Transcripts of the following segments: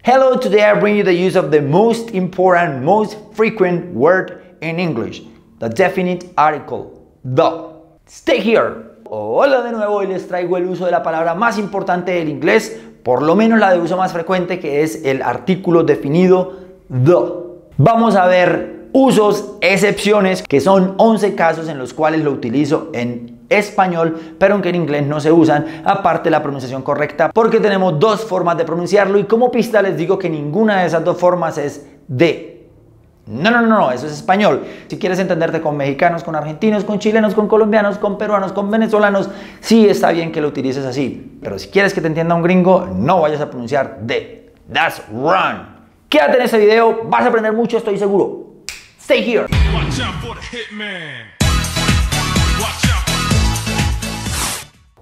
Hello, today I bring you the use of the most important, most frequent word in English, the definite article, the. Stay here. Hola de nuevo, hoy les traigo el uso de la palabra más importante del inglés, por lo menos la de uso más frecuente, que es el artículo definido the. Vamos a ver usos, excepciones, que son 11 casos en los cuales lo utilizo en español, pero aunque en inglés no se usan, aparte de la pronunciación correcta, porque tenemos dos formas de pronunciarlo y como pista les digo que ninguna de esas dos formas es de. No, eso es español. Si quieres entenderte con mexicanos, con argentinos, con chilenos, con colombianos, con peruanos, con venezolanos, sí está bien que lo utilices así, pero si quieres que te entienda un gringo, no vayas a pronunciar de. That's wrong. Quédate en este video, vas a aprender mucho, estoy seguro. Stay here. Watch out for the hitman. Watch out.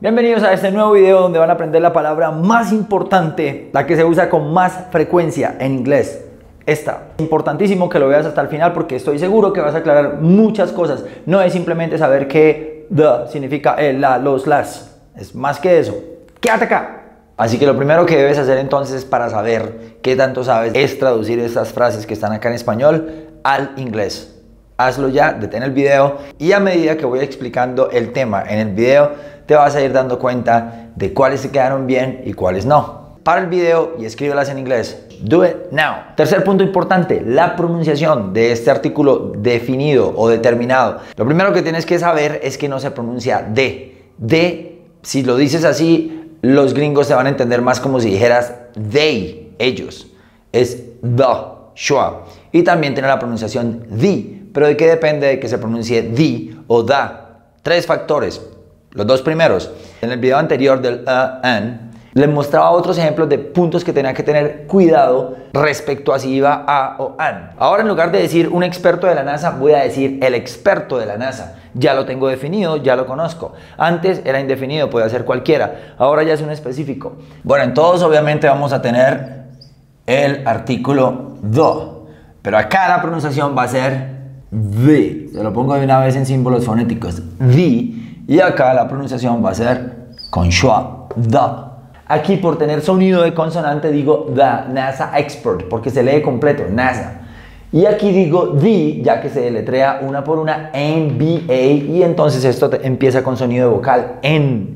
Bienvenidos a este nuevo video donde van a aprender la palabra más importante, la que se usa con más frecuencia en inglés. Esta. Importantísimo que lo veas hasta el final porque estoy seguro que vas a aclarar muchas cosas. No es simplemente saber que the significa el, la, los, las. Es más que eso. Quédate acá. Así que lo primero que debes hacer entonces para saber qué tanto sabes es traducir estas frases que están acá en español al inglés. Hazlo ya, detén el video y a medida que voy explicando el tema en el video te vas a ir dando cuenta de cuáles te quedaron bien y cuáles no. Para el video y escríbelas en inglés. Do it now. Tercer punto importante, la pronunciación de este artículo definido o determinado. Lo primero que tienes que saber es que no se pronuncia de. De, si lo dices así, los gringos te van a entender más como si dijeras they, ellos. Es the, schwa. Y también tiene la pronunciación the. Pero ¿de qué depende de que se pronuncie the o da? Tres factores. Los dos primeros. En el video anterior del and, les mostraba otros ejemplos de puntos que tenía que tener cuidado respecto a si iba a o an. Ahora en lugar de decir un experto de la NASA, voy a decir el experto de la NASA. Ya lo tengo definido, ya lo conozco. Antes era indefinido, podía ser cualquiera. Ahora ya es un específico. Bueno, en todos obviamente vamos a tener el artículo the. Pero acá la pronunciación va a ser the. Se lo pongo de una vez en símbolos fonéticos. The. Y acá la pronunciación va a ser con schwa, the. Aquí por tener sonido de consonante digo the NASA expert porque se lee completo, NASA. Y aquí digo the ya que se deletrea una por una NBA y entonces esto empieza con sonido de vocal N.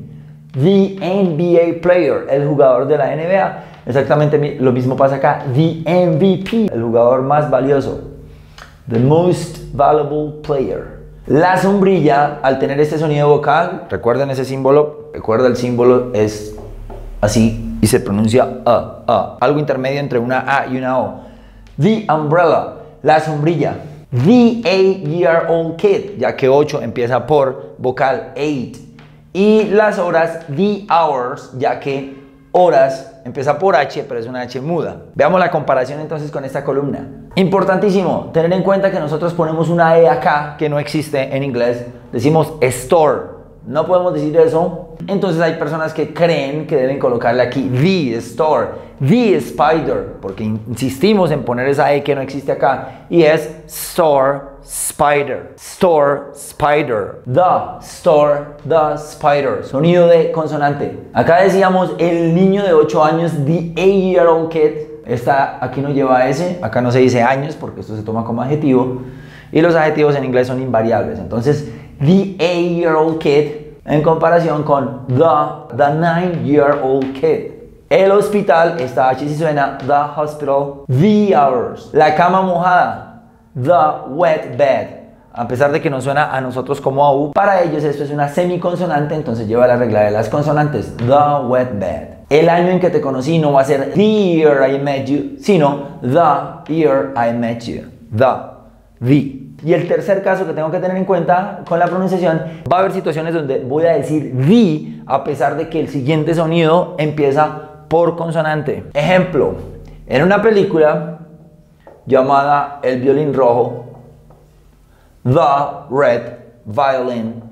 The NBA player, el jugador de la NBA. Exactamente lo mismo pasa acá. The MVP, el jugador más valioso. The most valuable player. La sombrilla, al tener este sonido vocal, recuerden ese símbolo, recuerda el símbolo es así y se pronuncia algo intermedio entre una A y una O. The umbrella, la sombrilla. The 8-year-old kid, ya que 8 empieza por vocal 8. Y las horas, the hours, ya que horas empieza por H, pero es una H muda. Veamos la comparación entonces con esta columna. Importantísimo, tener en cuenta que nosotros ponemos una E acá que no existe en inglés. Decimos store. No podemos decir eso. Entonces hay personas que creen que deben colocarle aquí the store, the spider, porque insistimos en poner esa E que no existe acá y es store spider, store spider, the store, the spider, sonido de consonante. Acá decíamos el niño de 8 años, the 8-year-old kid. Esta aquí no lleva S, acá no se dice años porque esto se toma como adjetivo y los adjetivos en inglés son invariables. Entonces the 8-year-old kid en comparación con the 9-year-old kid. El hospital, esta H sí suena, the hospital, the hours. La cama mojada, the wet bed. A pesar de que no suena a nosotros como a U, para ellos esto es una semiconsonante, entonces lleva la regla de las consonantes, the wet bed. El año en que te conocí no va a ser the year I met you, sino the year I met you. The. Y el tercer caso que tengo que tener en cuenta con la pronunciación, va a haber situaciones donde voy a decir the a pesar de que el siguiente sonido empieza por consonante. Ejemplo, en una película llamada El violín rojo, The Red Violin,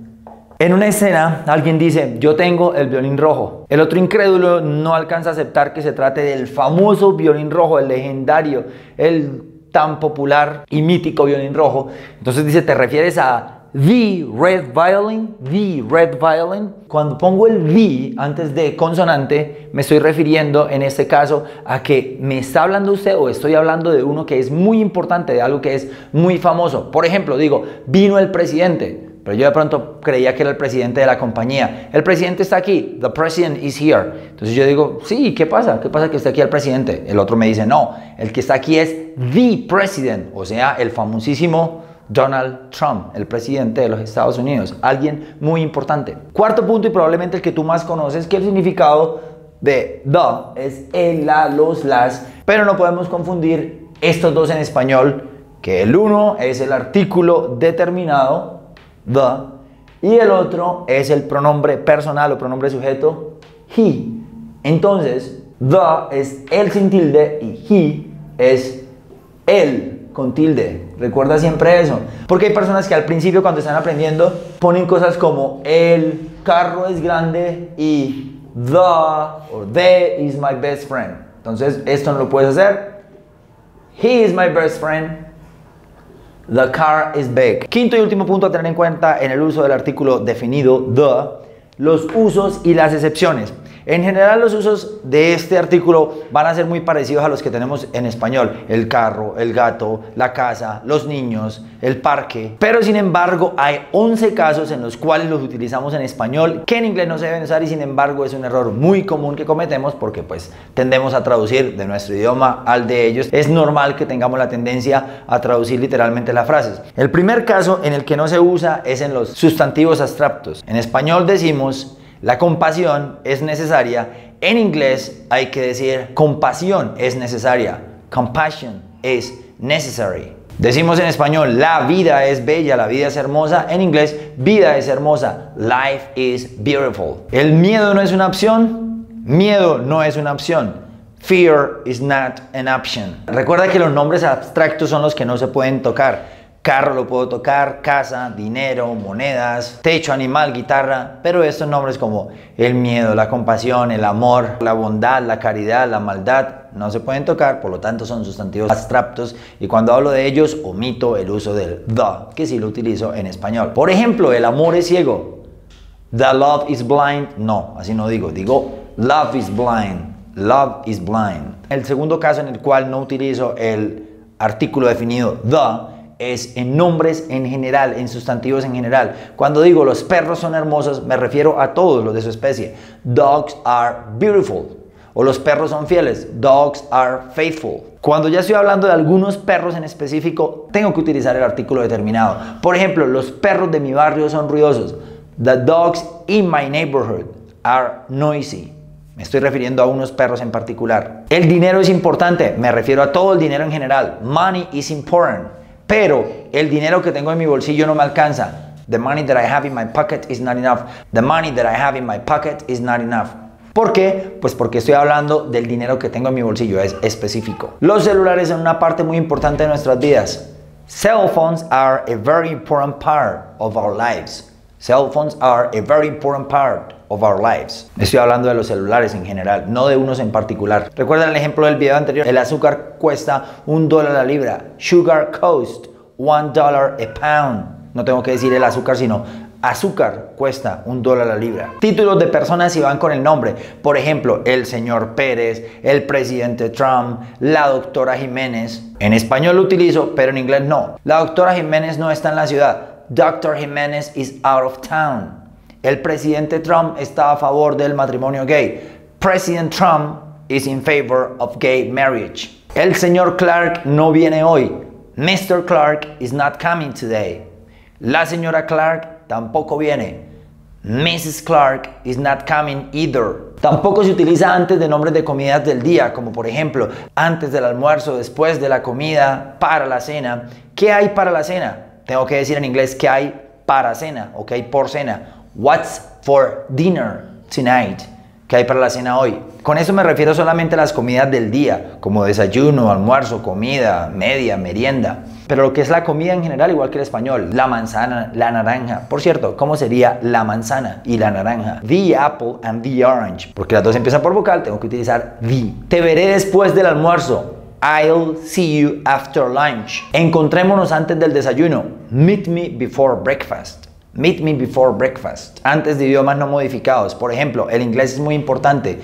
en una escena alguien dice yo tengo el violín rojo. El otro incrédulo no alcanza a aceptar que se trate del famoso violín rojo, el legendario, el tan popular y mítico violín rojo. Entonces dice, ¿te refieres a the red violin, the red violin. Cuando pongo el the antes de consonante, me estoy refiriendo en este caso a que me está hablando usted o estoy hablando de uno que es muy importante, de algo que es muy famoso. Por ejemplo, digo, vino el presidente, pero yo de pronto creía que era el presidente de la compañía. El presidente está aquí, the president is here. Entonces yo digo, sí, ¿qué pasa? ¿Qué pasa que esté aquí el presidente? El otro me dice, no, el que está aquí es the president, o sea, el famosísimo Donald Trump, el presidente de los Estados Unidos, alguien muy importante. Cuarto punto, y probablemente el que tú más conoces, que el significado de the es el, la, los, las, pero no podemos confundir estos dos en español, que el uno es el artículo determinado, the, y el otro es el pronombre personal o pronombre sujeto, he. Entonces, the es el sin tilde y he es el con tilde. Recuerda siempre eso, porque hay personas que al principio, cuando están aprendiendo, ponen cosas como el carro es grande y the or the is my best friend. Entonces esto no lo puedes hacer. He is my best friend. The car is big. Quinto y último punto a tener en cuenta en el uso del artículo definido the, los usos y las excepciones. En general, los usos de este artículo van a ser muy parecidos a los que tenemos en español: el carro, el gato, la casa, los niños, el parque. Pero sin embargo, hay 11 casos en los cuales los utilizamos en español que en inglés no se deben usar, y sin embargo es un error muy común que cometemos porque pues tendemos a traducir de nuestro idioma al de ellos. Es normal que tengamos la tendencia a traducir literalmente las frases. El primer caso en el que no se usa es en los sustantivos abstractos. En español decimos la compasión es necesaria. En inglés hay que decir compasión es necesaria. Compassion is necessary. Decimos en español la vida es bella, la vida es hermosa. En inglés vida es hermosa. Life is beautiful. El miedo no es una opción. Miedo no es una opción. Fear is not an option. Recuerda que los nombres abstractos son los que no se pueden tocar. Carro lo puedo tocar, casa, dinero, monedas, techo, animal, guitarra, pero estos nombres como el miedo, la compasión, el amor, la bondad, la caridad, la maldad, no se pueden tocar, por lo tanto son sustantivos abstractos, y cuando hablo de ellos omito el uso del the, que sí lo utilizo en español. Por ejemplo, el amor es ciego. The love is blind. No, así no digo, digo love is blind. Love is blind. El segundo caso en el cual no utilizo el artículo definido the es en nombres en general, en sustantivos en general. Cuando digo los perros son hermosos, me refiero a todos los de su especie. Dogs are beautiful. O los perros son fieles. Dogs are faithful. Cuando ya estoy hablando de algunos perros en específico, tengo que utilizar el artículo determinado. Por ejemplo, los perros de mi barrio son ruidosos. The dogs in my neighborhood are noisy. Me estoy refiriendo a unos perros en particular. El dinero es importante. Me refiero a todo el dinero en general. Money is important. Pero el dinero que tengo en mi bolsillo no me alcanza. The money that I have in my pocket is not enough. The money that I have in my pocket is not enough. ¿Por qué? Pues porque estoy hablando del dinero que tengo en mi bolsillo, es específico. Los celulares son una parte muy importante de nuestras vidas. Cell phones are a very important part of our lives. Cell phones are a very important part of our lives. Estoy hablando de los celulares en general, no de unos en particular. ¿Recuerdan el ejemplo del video anterior? El azúcar cuesta $1 la libra. Sugar cost $1 a pound. No tengo que decir el azúcar, sino azúcar cuesta $1 la libra. Títulos de personas si van con el nombre. Por ejemplo, el señor Pérez, el presidente Trump, la doctora Jiménez. En español lo utilizo, pero en inglés no. La doctora Jiménez no está en la ciudad. Dr. Jiménez is out of town. El presidente Trump está a favor del matrimonio gay. President Trump is in favor of gay marriage. El señor Clark no viene hoy. Mr. Clark is not coming today. La señora Clark tampoco viene. Mrs. Clark is not coming either. Tampoco se utiliza antes de nombres de comidas del día, como por ejemplo, antes del almuerzo, después de la comida, para la cena. ¿Qué hay para la cena? Tengo que decir en inglés qué hay para cena o qué hay por cena. What's for dinner tonight? ¿Qué hay para la cena hoy? Con eso me refiero solamente a las comidas del día, como desayuno, almuerzo, comida, media, merienda. Pero lo que es la comida en general, igual que el español, la manzana, la naranja. Por cierto, ¿cómo sería la manzana y la naranja? The apple and the orange. Porque las dos empiezan por vocal, tengo que utilizar the. Te veré después del almuerzo. I'll see you after lunch. Encontrémonos antes del desayuno. Meet me before breakfast. Meet me before breakfast. Antes de idiomas no modificados. Por ejemplo, el inglés es muy importante.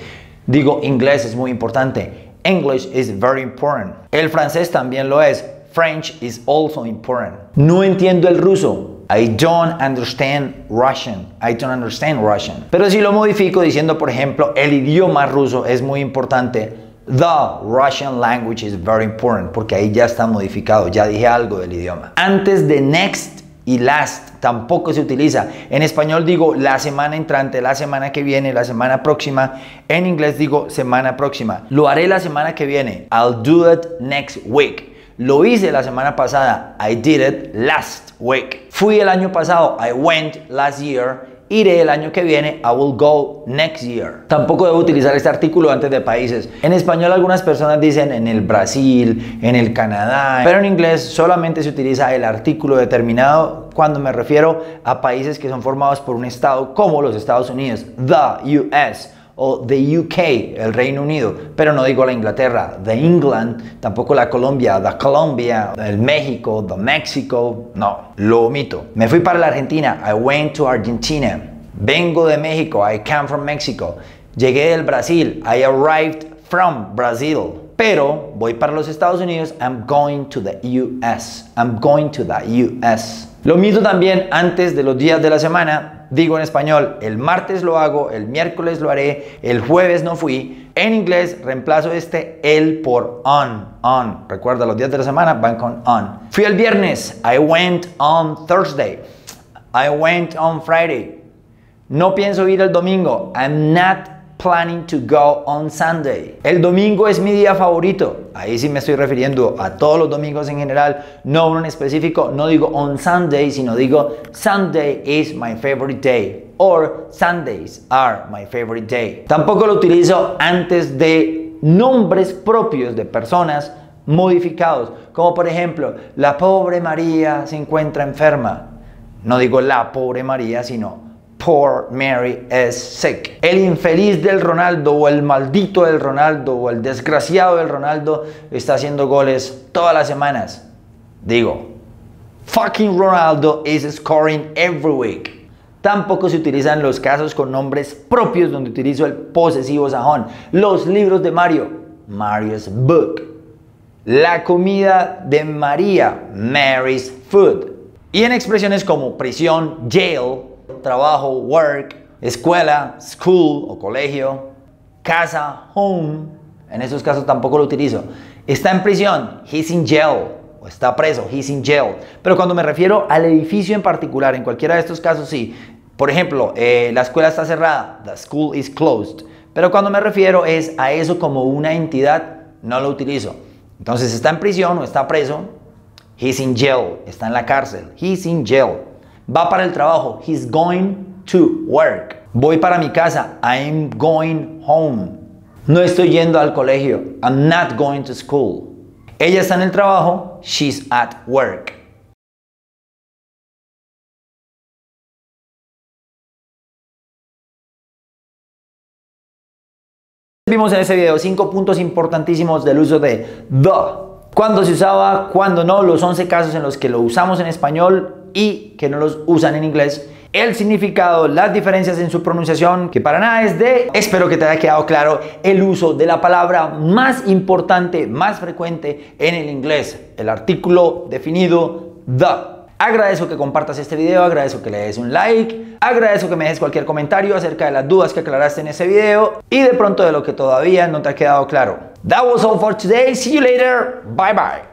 Digo, inglés es muy importante. English is very important. El francés también lo es. French is also important. No entiendo el ruso. I don't understand Russian. I don't understand Russian. Pero si lo modifico diciendo, por ejemplo, el idioma ruso es muy importante. The Russian language is very important. Porque ahí ya está modificado. Ya dije algo del idioma. Antes de next y last tampoco se utiliza. En español digo la semana entrante, la semana que viene, la semana próxima. En inglés digo semana próxima. Lo haré la semana que viene. I'll do it next week. Lo hice la semana pasada. I did it last week. Fui el año pasado. I went last year. Iré el año que viene. I will go next year. Tampoco debo utilizar este artículo antes de países. En español algunas personas dicen en el Brasil, en el Canadá, pero en inglés solamente se utiliza el artículo determinado cuando me refiero a países que son formados por un estado como los Estados Unidos, the US, o the UK, el Reino Unido, pero no digo la Inglaterra, the England, tampoco la Colombia, the Colombia, el México, the Mexico, no, lo omito. Me fui para la Argentina, I went to Argentina. Vengo de México, I come from Mexico. Llegué del Brasil, I arrived from Brazil. Pero voy para los Estados Unidos, I'm going to the US. I'm going to the US. Lo mismo también antes de los días de la semana. Digo en español, el martes lo hago, el miércoles lo haré, el jueves no fui. En inglés reemplazo el por on. Recuerda, los días de la semana van con on. Fui el viernes, I went on Thursday. I went on Friday. No pienso ir el domingo, I'm not planning to go on Sunday. El domingo es mi día favorito. Ahí sí me estoy refiriendo a todos los domingos en general, no uno en específico. No digo on Sunday, sino digo Sunday is my favorite day. Or Sundays are my favorite day. Tampoco lo utilizo antes de nombres propios de personas modificados. Como por ejemplo, la pobre María se encuentra enferma. No digo la pobre María, sino Poor Mary is sick. El infeliz del Ronaldo o el maldito del Ronaldo o el desgraciado del Ronaldo está haciendo goles todas las semanas. Digo, fucking Ronaldo is scoring every week. Tampoco se utilizan los casos con nombres propios donde utilizo el posesivo sajón. Los libros de Mario, Mario's book. La comida de María, Mary's food. Y en expresiones como prisión, jail, trabajo, work, escuela, school o colegio, casa, home. En esos casos tampoco lo utilizo. Está en prisión, he's in jail. O está preso, he's in jail. Pero cuando me refiero al edificio en particular, en cualquiera de estos casos sí. Por ejemplo, la escuela está cerrada, the school is closed. Pero cuando me refiero es a eso como una entidad, no lo utilizo. Entonces está en prisión o está preso, he's in jail. Está en la cárcel, he's in jail. Va para el trabajo, he's going to work. Voy para mi casa, I'm going home. No estoy yendo al colegio, I'm not going to school. Ella está en el trabajo, she's at work. Vimos en ese video 5 puntos importantísimos del uso de the. Cuándo se usaba, cuándo no, los 11 casos en los que lo usamos en español y que no los usan en inglés, el significado, las diferencias en su pronunciación, que para nada es de. Espero que te haya quedado claro el uso de la palabra más importante, más frecuente en el inglés, el artículo definido the. Agradezco que compartas este video, agradezco que le des un like, agradezco que me dejes cualquier comentario acerca de las dudas que aclaraste en ese video y de pronto de lo que todavía no te ha quedado claro. That was all for today. See you later. Bye bye.